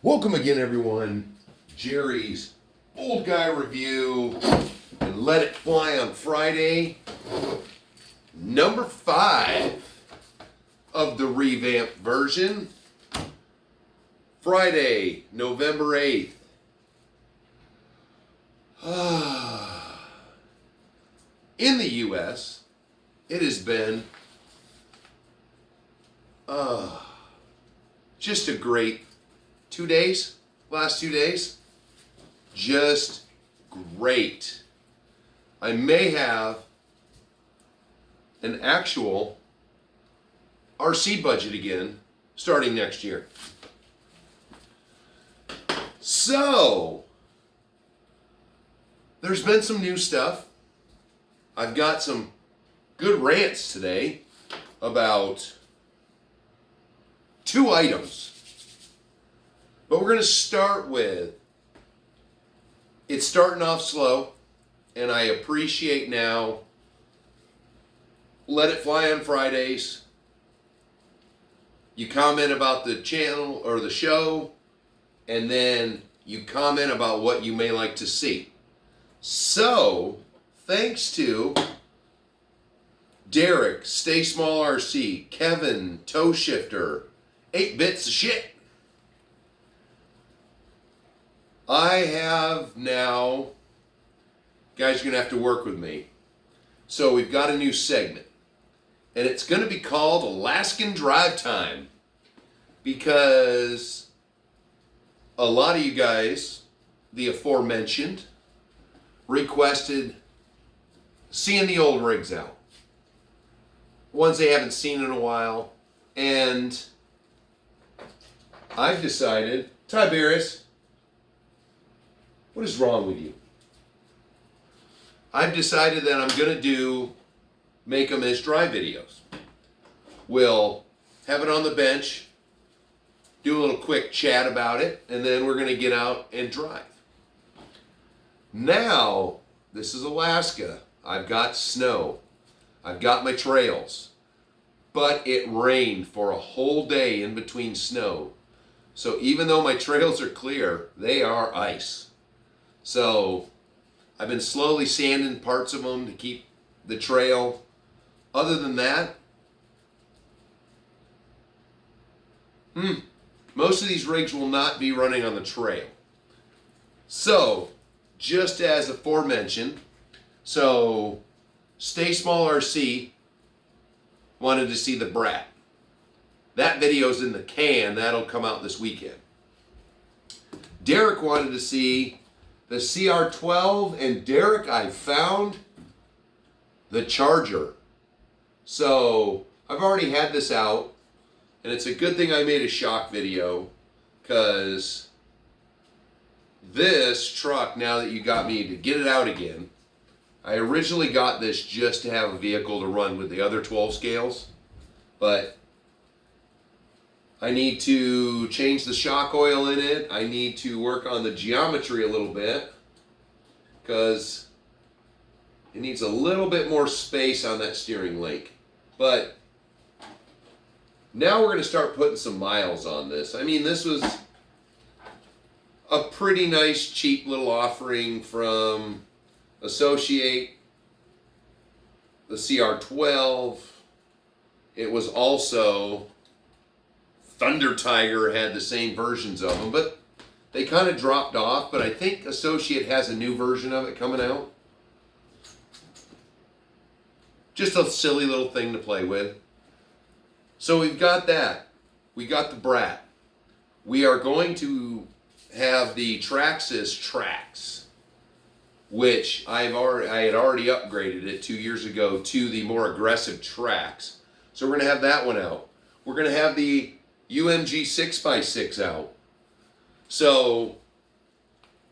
Welcome again, everyone. Jerry's Old Guy Review and Let It Fly on Friday. Number 5 of the revamped version. Friday, November 8th. In the U.S., it has been just a great 2 days, last 2 days, just great. I may have an actual RC budget again starting next year. So, there's been some new stuff. I've got some good rants today about 2 items. But we're going to start with, it's starting off slow, and I appreciate now Let It Fly on Fridays. You comment about the channel or the show, and then you comment about what you may like to see. So, thanks to Derek, Stay Small RC, Kevin, Toe Shifter, 8 Bits of Shit. I have now, guys, you're going to have to work with me. So we've got a new segment. And it's going to be called Alaskan Drive Time. Because a lot of you guys, the aforementioned, requested seeing the old rigs out. Ones they haven't seen in a while. And I've decided, Tiberius, what is wrong with you? I've decided that I'm going to make them as drive videos. We'll have it on the bench, do a little quick chat about it, and then we're going to get out and drive. Now, this is Alaska. I've got snow. I've got my trails. But it rained for a whole day in between snow. So even though my trails are clear, they are ice. So I've been slowly sanding parts of them to keep the trail. Other than that, most of these rigs will not be running on the trail. So, just as aforementioned, so Stay Small RC wanted to see the Brat. That video's in the can. That'll come out this weekend. Derek wanted to see the CR12, and Derek, I found the Charger. So, I've already had this out, and it's a good thing I made a shock video, because this truck, now that you got me to get it out again, I originally got this just to have a vehicle to run with the other 12 scales, but I need to change the shock oil in it. I need to work on the geometry a little bit because it needs a little bit more space on that steering link. But now we're going to start putting some miles on this. I mean, this was a pretty nice, cheap little offering from Associate, the CR12. It was also Thunder Tiger had the same versions of them, but they kind of dropped off. But I think Associate has a new version of it coming out. Just a silly little thing to play with. So we've got that. We got the Brat. We are going to have the Traxxas Trax, which I had already upgraded it 2 years ago to the more aggressive Trax. So we're going to have that one out. We're going to have the UMG 6x6 out. So,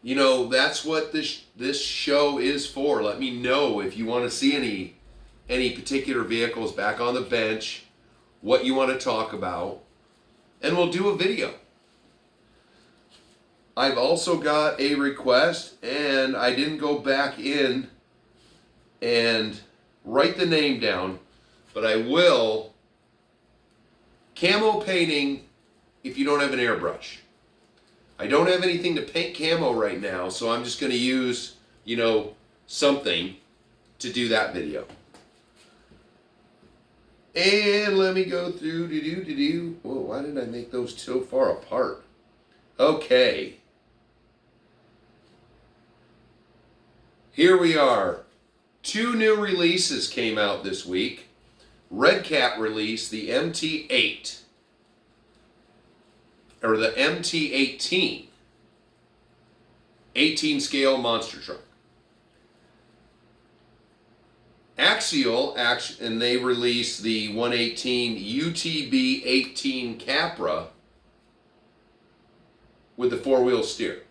you know, that's what this show is for. Let me know if you want to see any particular vehicles back on the bench, what you want to talk about, and we'll do a video. I've also got a request, and I didn't go back in and write the name down, but I will. Camo painting if you don't have an airbrush. I don't have anything to paint camo right now, so I'm just going to use, you know, something to do that video. And let me go through, Whoa, why did I make those so far apart? Okay. Here we are. 2 new releases came out this week. Red Cat released the MT8. Or the MT18. 18 scale monster truck. Axial, and they released the 118 UTB 18 Capra with the 4-wheel steer.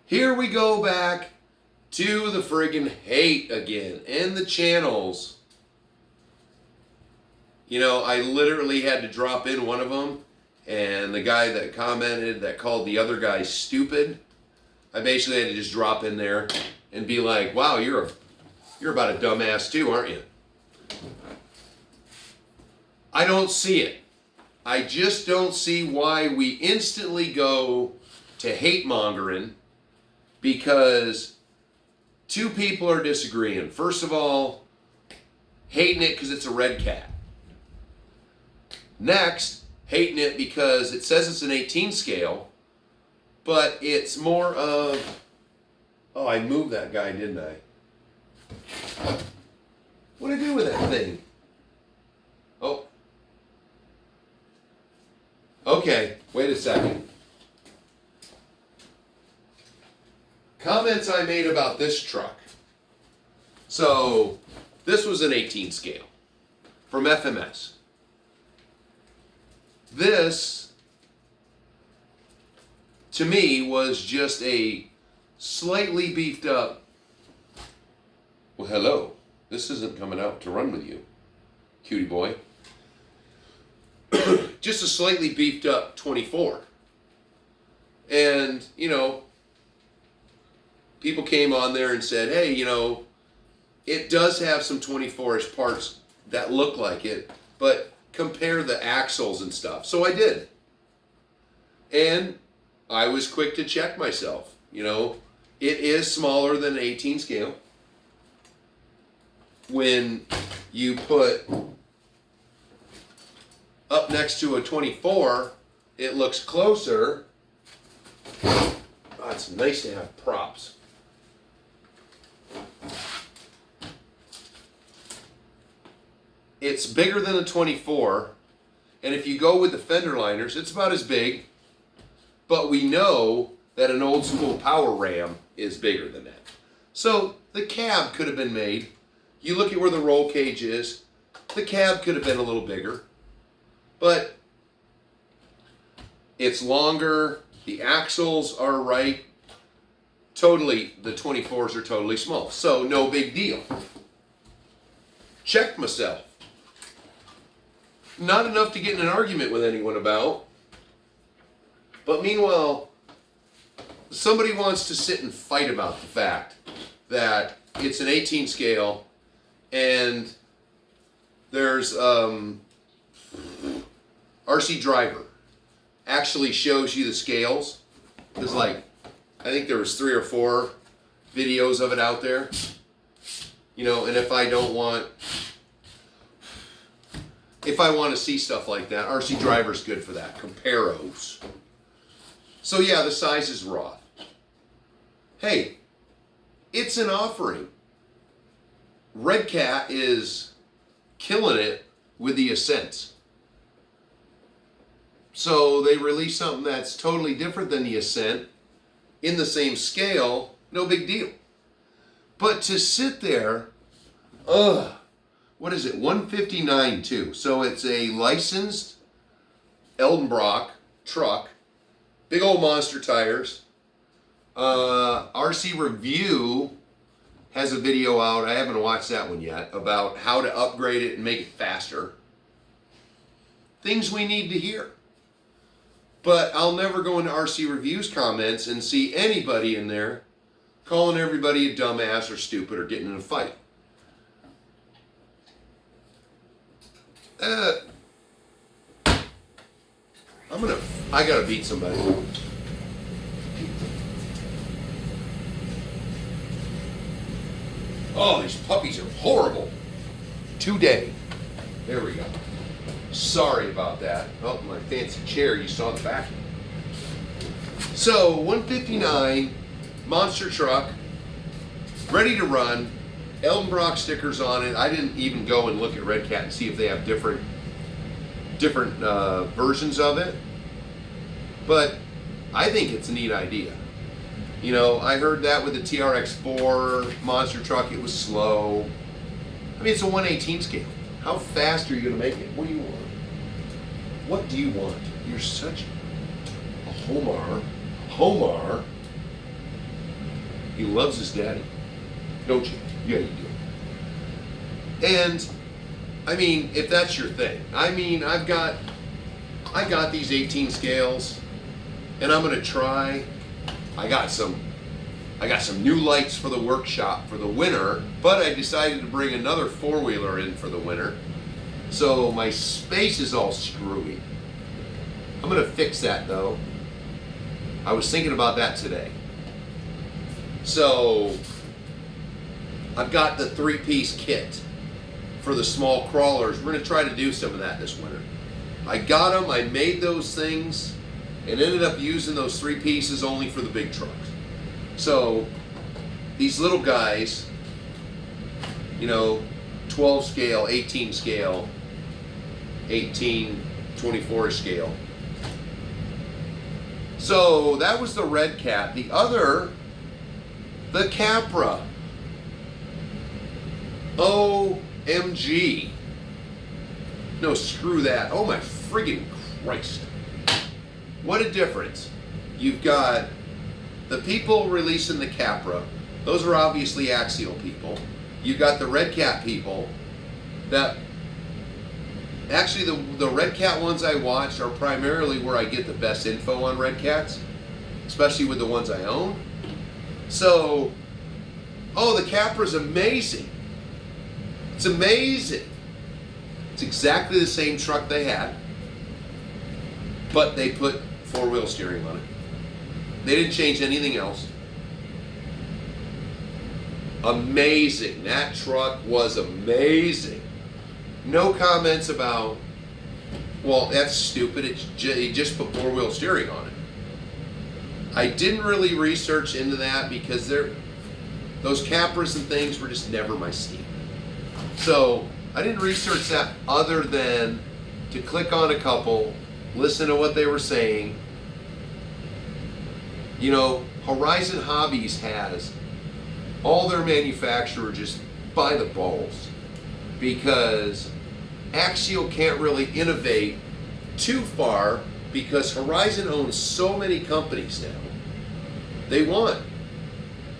Here we go back to the friggin' hate again, and the channels. You know, I literally had to drop in one of them, and the guy that commented that called the other guy stupid, I basically had to just drop in there and be like, wow, you're about a dumbass too, aren't you? I don't see it. I just don't see why we instantly go to hate mongering because 2 people are disagreeing. First of all, hating it because it's a Red Cat. Next, hating it because it says it's an 18 scale, but it's more of, oh, I moved that guy, didn't I? What did I do with that thing? Oh. Okay, wait a second. Comments I made about this truck. So, this was an 18 scale from FMS. This, to me, was just a slightly beefed up, well, hello, this isn't coming out to run with you, cutie boy. Just a slightly beefed up 24. And, you know, people came on there and said, hey, you know, it does have some 24-ish parts that look like it, but compare the axles and stuff. So I did. And I was quick to check myself. You know, it is smaller than an 18 scale. When you put up next to a 24, it looks closer. Oh, it's nice to have props. It's bigger than a 24, and if you go with the fender liners, it's about as big, but we know that an old school power ram is bigger than that. So the cab could have been made. You look at where the roll cage is, the cab could have been a little bigger, but it's longer, the axles are right, totally, the 24s are totally small, so no big deal. Checked myself. Not enough to get in an argument with anyone about, but meanwhile, somebody wants to sit and fight about the fact that it's an 18 scale and there's RC Driver actually shows you the scales. There's like, I think there was 3 or 4 videos of it out there. You know, and if I want to see stuff like that, RC Driver's good for that. Comparos. So yeah, the size is raw. Hey, it's an offering. Red Cat is killing it with the Ascents. So they release something that's totally different than the Ascent in the same scale, no big deal. But to sit there, what is it, 159 too. So it's a licensed Eldenbrock truck, big old monster tires. RC Review has a video out, I haven't watched that one yet, about how to upgrade it and make it faster. Things we need to hear. But I'll never go into RC Review's comments and see anybody in there calling everybody a dumbass or stupid or getting in a fight. I'm gonna I gotta beat somebody. Oh, these puppies are horrible. Today. There we go. Sorry about that. Oh, my fancy chair, you saw the back. So, 159, monster truck, ready to run, Eldenbrock stickers on it. I didn't even go and look at Red Cat and see if they have different versions of it. But I think it's a neat idea. You know, I heard that with the TRX4 monster truck, it was slow. I mean, it's a 1/18 scale. How fast are you going to make it? What do you want? What do you want? You're such a Homar. Homar. He loves his daddy. Don't you? Yeah, you do. And, I mean, if that's your thing. I mean, I got these 18 scales, and I'm going to try. I got some new lights for the workshop for the winter, but I decided to bring another four-wheeler in for the winter. So my space is all screwy. I'm going to fix that though. I was thinking about that today. So I've got the 3-piece kit for the small crawlers. We're going to try to do some of that this winter. I got them, I made those things, and ended up using those 3 pieces only for the big trucks. So these little guys, you know, 12 scale, 18 scale, 18, 24 scale. So that was the Red Cat. The other, the Capra. OMG. No, screw that. Oh my friggin' Christ. What a difference. You've got the people releasing the Capra. Those are obviously Axial people. You've got the Red Cat people that actually the Red Cat ones I watched are primarily where I get the best info on Red Cats, especially with the ones I own. So, oh, the Capra's amazing. It's amazing. It's exactly the same truck they had, but they put 4-wheel steering on it. They didn't change anything else. Amazing. That truck was amazing. No comments about, well, that's stupid. He just put 4-wheel steering on it. I didn't really research into that because those Capras and things were just never my steam. So I didn't research that other than to click on a couple, listen to what they were saying. You know, Horizon Hobbies has all their manufacturer just by the balls because Axial can't really innovate too far because Horizon owns so many companies now. They want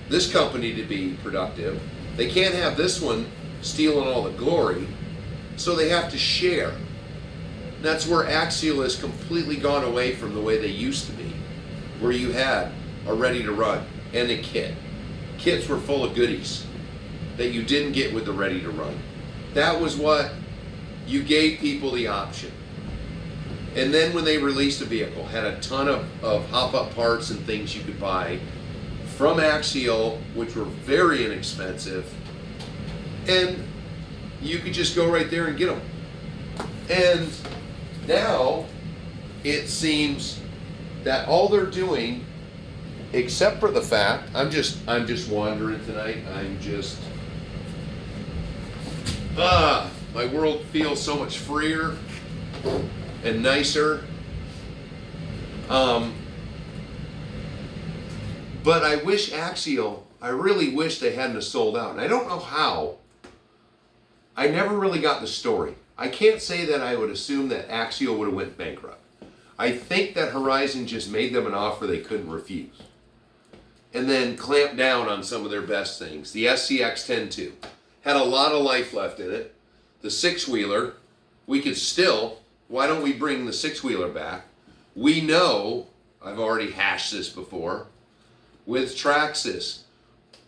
this company to be productive. They can't have this one stealing all the glory, so they have to share. That's where Axial has completely gone away from the way they used to be, where you had a ready to run and a kit. Kits were full of goodies that you didn't get with the ready to run. That was what you gave people the option. And then when they released a vehicle, had a ton of hop-up parts and things you could buy from Axial, which were very inexpensive, and you could just go right there and get them. And now it seems that all they're doing, except for the fact, I'm just wandering tonight. My world feels so much freer and nicer. But I wish Axial, I really wish they hadn't have sold out. And I don't know how. I never really got the story. I can't say that I would assume that Axial would have went bankrupt. I think that Horizon just made them an offer they couldn't refuse. And then clamped down on some of their best things. The SCX 10-2 had a lot of life left in it. The 6-wheeler, we could still, why don't we bring the 6-wheeler back? We know, I've already hashed this before, with Traxxas.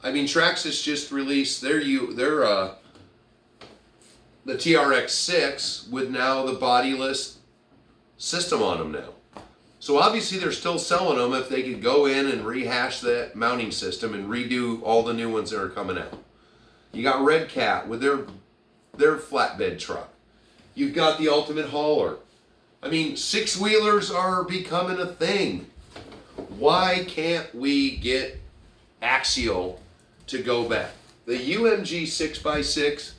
I mean, Traxxas just released the TRX6 with now the bodiless system on them now. So obviously they're still selling them if they could go in and rehash that mounting system and redo all the new ones that are coming out. You got Red Cat with their flatbed truck. You've got the Ultimate Hauler. I mean, six-wheelers are becoming a thing. Why can't we get Axial to go back? The UMG 6x6,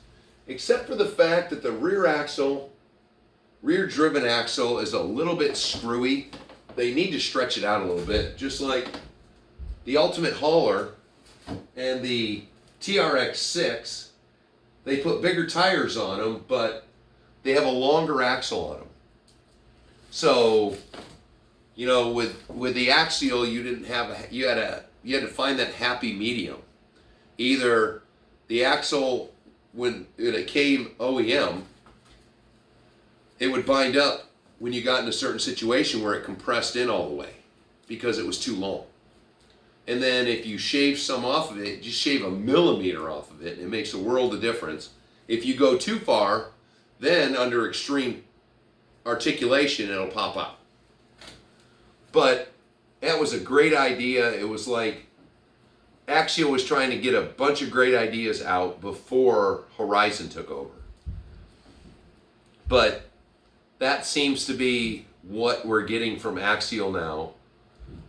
except for the fact that the rear-driven axle is a little bit screwy, they need to stretch it out a little bit, just like the Ultimate Hauler and the TRX6. They put bigger tires on them, but they have a longer axle on them. So, you know, with the Axial, you had to find that happy medium. Either the axle, when it came OEM, it would bind up when you got in a certain situation where it compressed in all the way because it was too long. And then if you shave some off of it, just shave a millimeter off of it, and it makes a world of difference. If you go too far, then under extreme articulation, it'll pop out. But that was a great idea. It was like Axial was trying to get a bunch of great ideas out before Horizon took over. But that seems to be what we're getting from Axial now.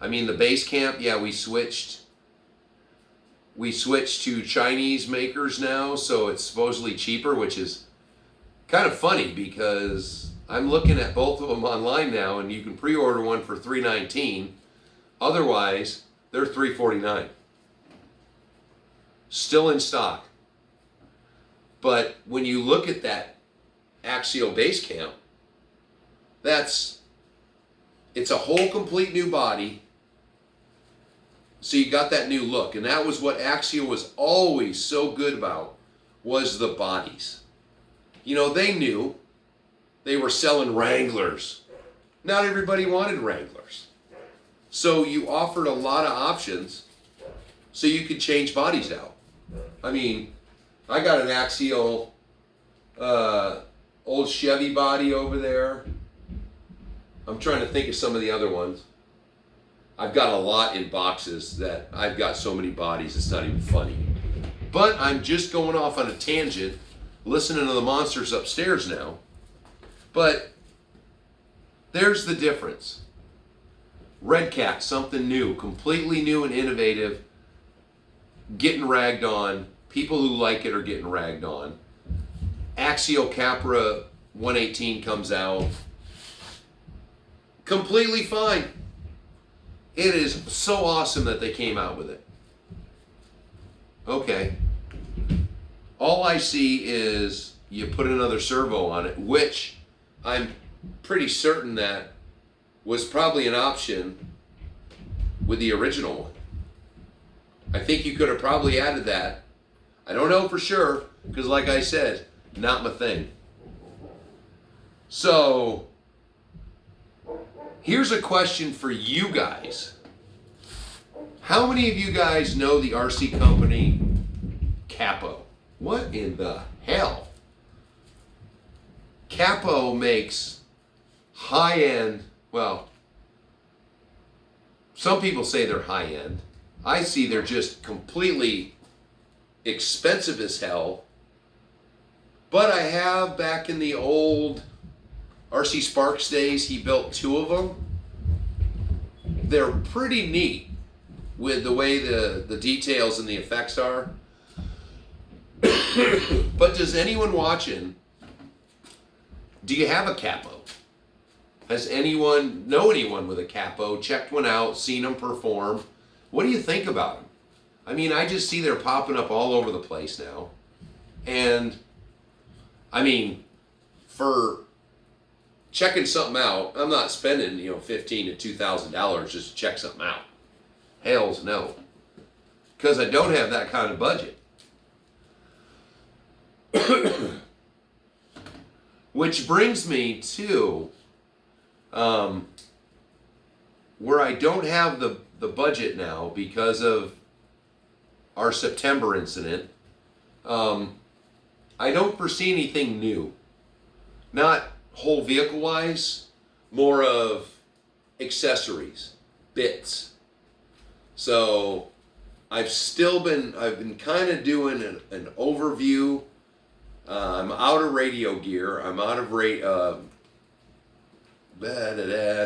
I mean, the base camp, yeah, we switched to Chinese makers now, so it's supposedly cheaper, which is kind of funny because I'm looking at both of them online now, and you can pre-order one for $319. Otherwise, they're $349. Still in stock. But when you look at that Axial base camp, it's a whole complete new body. So you got that new look, and that was what Axial was always so good about, was the bodies. You know, they knew they were selling Wranglers. Not everybody wanted Wranglers. So you offered a lot of options so you could change bodies out. I mean, I got an Axial old Chevy body over there. I'm trying to think of some of the other ones. I've got a lot in boxes that I've got so many bodies, it's not even funny. But I'm just going off on a tangent, listening to the monsters upstairs now. But there's the difference. Red Cat, something new, completely new and innovative, getting ragged on. People who like it are getting ragged on. Axial Capra 118 comes out. Completely fine. It is so awesome that they came out with it. Okay. All I see is you put another servo on it, which I'm pretty certain that was probably an option with the original one. I think you could have probably added that. I don't know for sure, because like I said, not my thing. So, here's a question for you guys. How many of you guys know the RC company Capo? What in the hell? Capo makes high-end, well, some people say they're high-end. I see they're just completely expensive as hell. But I have, back in the old RC Sparks days, he built 2 of them. They're pretty neat with the way the details and the effects are. But does anyone watching, do you have a Capo? Has anyone, know anyone with a Capo, checked one out, seen them perform? What do you think about them? I mean, I just see they're popping up all over the place now. And, I mean, for checking something out, I'm not spending, $1,500 to $2,000 just to check something out. Hells no. Because I don't have that kind of budget. Which brings me to where I don't have the budget now because of our September incident. I don't foresee anything new. Not whole vehicle wise, more of accessories, bits. So I've been kind of doing an overview. I'm out of radio gear. I'm out of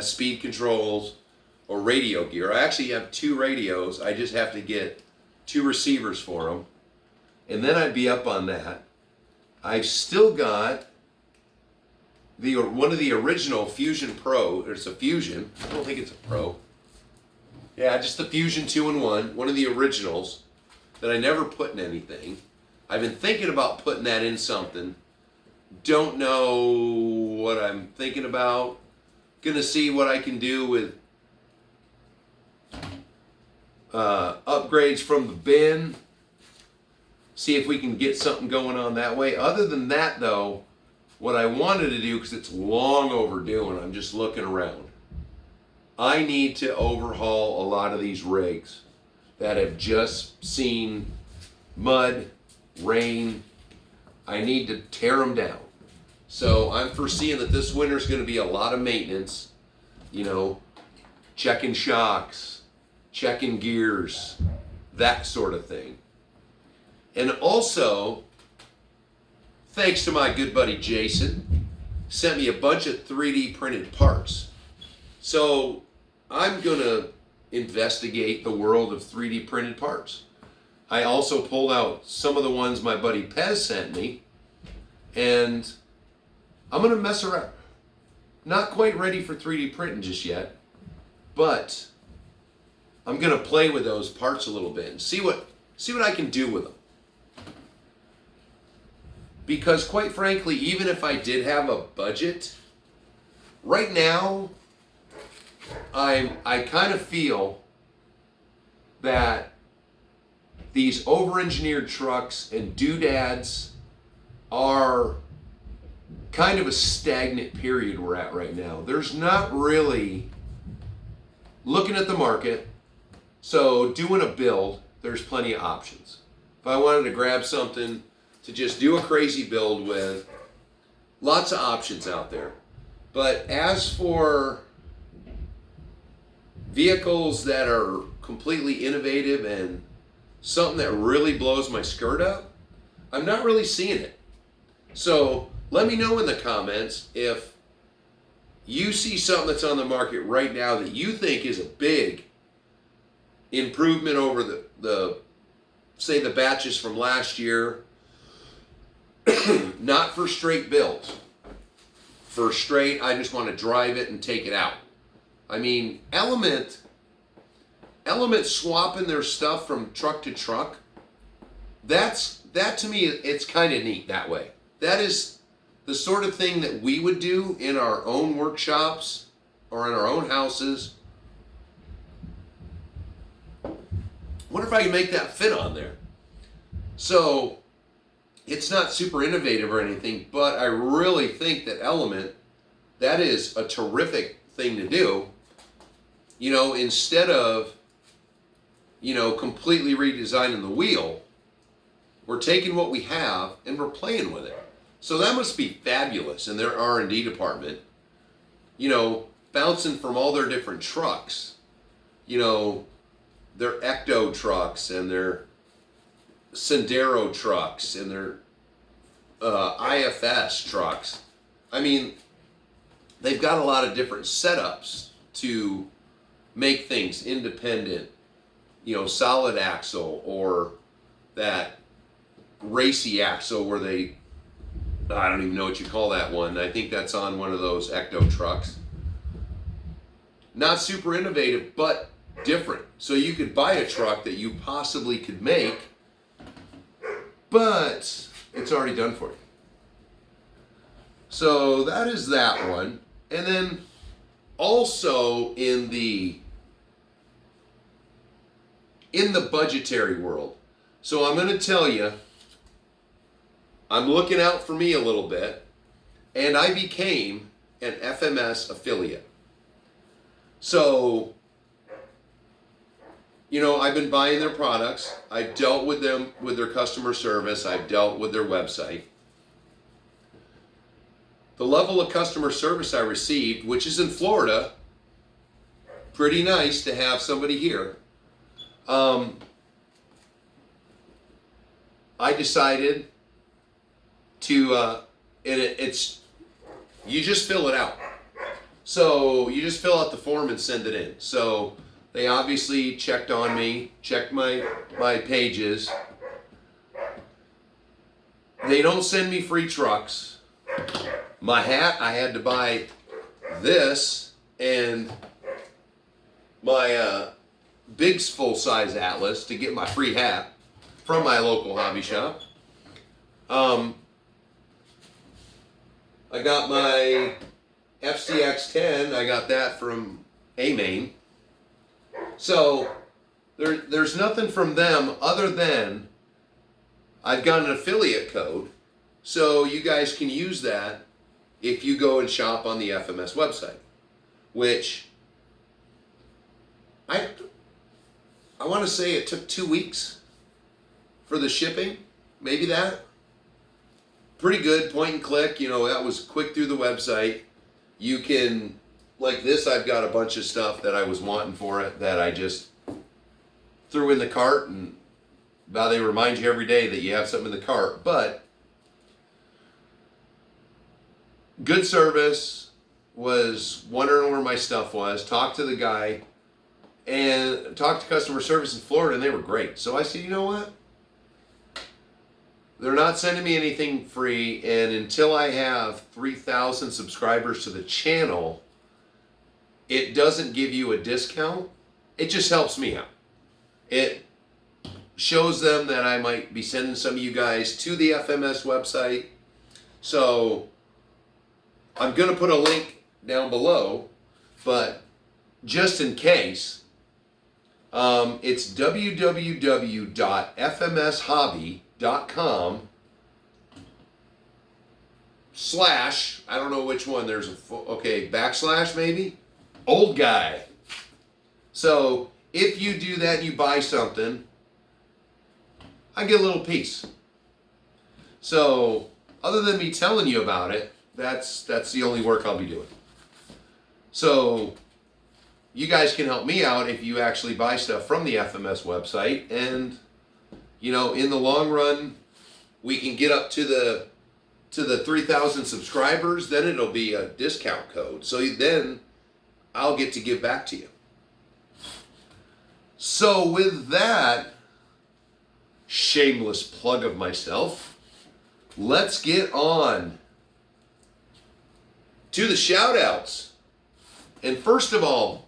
speed controls or radio gear. I actually have 2 radios. I just have to get 2 receivers for them. And then I'd be up on that. I've still got one of the original Fusion Pro. It's a Fusion. I don't think it's a Pro. Yeah, just the Fusion 2-in-1. One of the originals that I never put in anything. I've been thinking about putting that in something. Don't know what I'm thinking about. Gonna see what I can do with upgrades from the bin. See if we can get something going on that way. Other than that, though, what I wanted to do, because it's long overdue and I'm just looking around, I need to overhaul a lot of these rigs that have just seen mud, rain. I need to tear them down. So I'm foreseeing that this winter is going to be a lot of maintenance, checking shocks, checking gears, that sort of thing. And also, thanks to my good buddy Jason, sent me a bunch of 3D printed parts. So I'm going to investigate the world of 3D printed parts. I also pulled out some of the ones my buddy Pez sent me, and I'm going to mess around. Not quite ready for 3D printing just yet, but I'm going to play with those parts a little bit and see what I can do with them. Because quite frankly, even if I did have a budget, right now, I kind of feel that these over-engineered trucks and doodads are kind of a stagnant period we're at right now. There's not really, looking at the market, so doing a build, there's plenty of options. If I wanted to grab something to just do a crazy build with, lots of options out there. But as for vehicles that are completely innovative and something that really blows my skirt up, I'm not really seeing it. So let me know in the comments if you see something that's on the market right now that you think is a big improvement over the say the batches from last year. Not for straight builds. For straight, I just want to drive it and take it out. I mean, Element swapping their stuff from truck to truck, that to me, it's kind of neat that way. That is the sort of thing that we would do in our own workshops or in our own houses. Wonder if I can make that fit on there. So it's not super innovative or anything, but I really think that Element, that is a terrific thing to do. Instead of, completely redesigning the wheel, we're taking what we have and we're playing with it. So that must be fabulous in their R&D department. Bouncing from all their different trucks, their Ecto trucks and their Sendero trucks and their IFS trucks. I mean, they've got a lot of different setups to make things independent, solid axle or that racy axle where I don't even know what you call that one. I think that's on one of those Ecto trucks. Not super innovative, but different. So you could buy a truck that you possibly could make, but it's already done for you. So that is that one. And then also in the budgetary world. So I'm going to tell you, I'm looking out for me a little bit, and I became an FMS affiliate. So, I've been buying their products. I've dealt with them with their customer service. I've dealt with their website. The level of customer service I received, which is in Florida, pretty nice to have somebody here. I decided to, it's, you just fill it out. So you just fill out the form and send it in. So they obviously checked on me, checked my pages. They don't send me free trucks. My hat, I had to buy this and my big full-size Atlas to get my free hat from my local hobby shop. I got my FCX10. I got that from A-Main. So there's nothing from them other than I've got an affiliate code, so you guys can use that if you go and shop on the FMS website, which I want to say it took 2 weeks for the shipping, maybe that. Pretty good, point and click, that was quick through the website. You can, like this, I've got a bunch of stuff that I was wanting for it that I just threw in the cart, and they remind you every day that you have something in the cart. But good service, was wondering where my stuff was, talked to the guy, and talked to customer service in Florida, and they were great. So I said, you know what? They're not sending me anything free, and until I have 3,000 subscribers to the channel, it doesn't give you a discount. It just helps me out. It shows them that I might be sending some of you guys to the FMS website. So I'm going to put a link down below, but just in case, it's www.fmshobby.com/ I don't know which one, there's backslash maybe, old guy. So if you do that and you buy something, I get a little piece. So other than me telling you about it, that's the only work I'll be doing. So you guys can help me out if you actually buy stuff from the FMS website, and in the long run, we can get up to the 3,000 subscribers. Then it'll be a discount code. So then I'll get to give back to you. So with that shameless plug of myself, let's get on to the shout-outs. And first of all,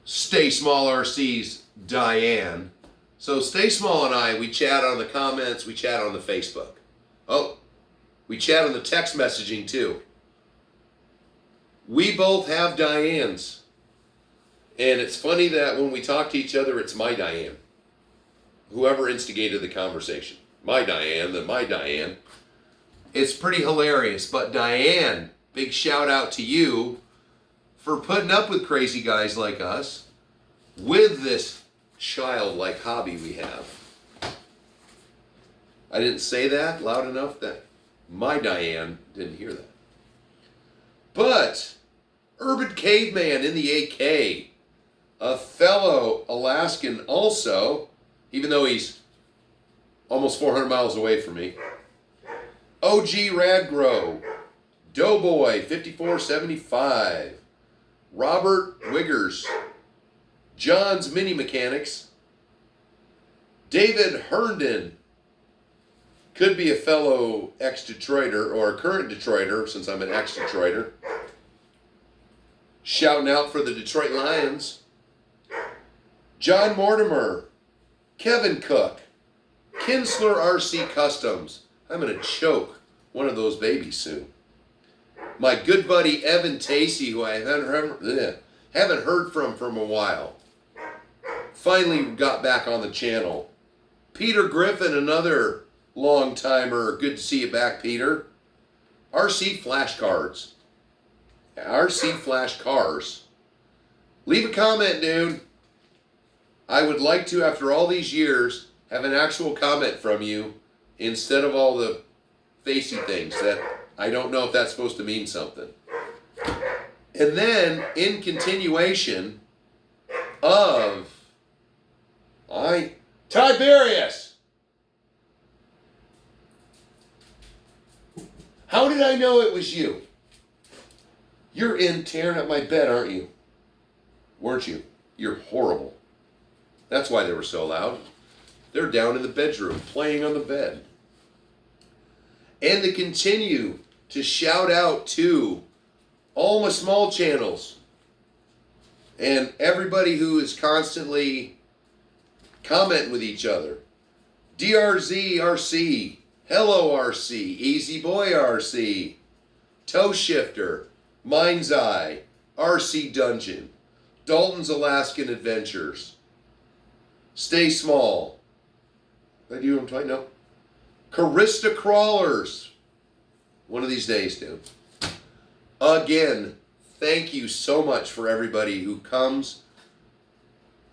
Stay Small RC's Diane. So Stay Small and I, we chat on the comments, we chat on the Facebook. Oh, we chat on the text messaging too. We both have Dianes. And it's funny that when we talk to each other, it's my Diane. Whoever instigated the conversation. My Diane, then my Diane. It's pretty hilarious. But Diane, big shout out to you for putting up with crazy guys like us with this childlike hobby we have. I didn't say that loud enough that my Diane didn't hear that. But Urban Caveman in the AK, a fellow Alaskan also, even though he's almost 400 miles away from me. OG Radgrow, Doughboy 5475, Robert Wiggers, John's Mini Mechanics, David Herndon, could be a fellow ex-Detroiter or a current Detroiter since I'm an ex-Detroiter. Shouting out for the Detroit Lions. John Mortimer, Kevin Cook, Kinsler RC Customs. I'm going to choke one of those babies soon. My good buddy Evan Tacey, who I haven't heard from a while. Finally got back on the channel. Peter Griffin, another long timer. Good to see you back, Peter. RC Flashcards. RC Flash Cars. Leave a comment, dude. I would like to, after all these years, have an actual comment from you instead of all the facey things that I don't know if that's supposed to mean something. And then in continuation of Tiberius. How did I know it was you? You're in tearing up my bed, aren't you? Weren't you? You're horrible. That's why they were so loud. They're down in the bedroom playing on the bed. And to continue to shout out to all my small channels and everybody who is constantly commenting with each other. DRZ RC, Hello RC, Easy Boy RC, Toe Shifter, Mind's Eye, RC Dungeon, Dalton's Alaskan Adventures, Stay Small. Did I do them twice? No. Carista Crawlers. One of these days, dude. Again, thank you so much for everybody who comes,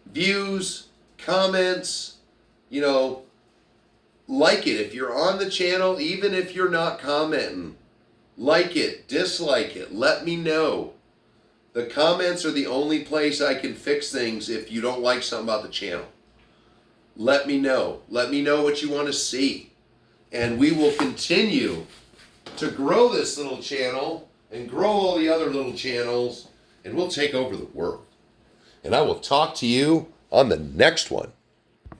views, comments, like it. If you're on the channel, even if you're not commenting, like it, dislike it, let me know. The comments are the only place I can fix things if you don't like something about the channel. Let me know. Let me know what you want to see. And we will continue to grow this little channel and grow all the other little channels, and we'll take over the world. And I will talk to you on the next one.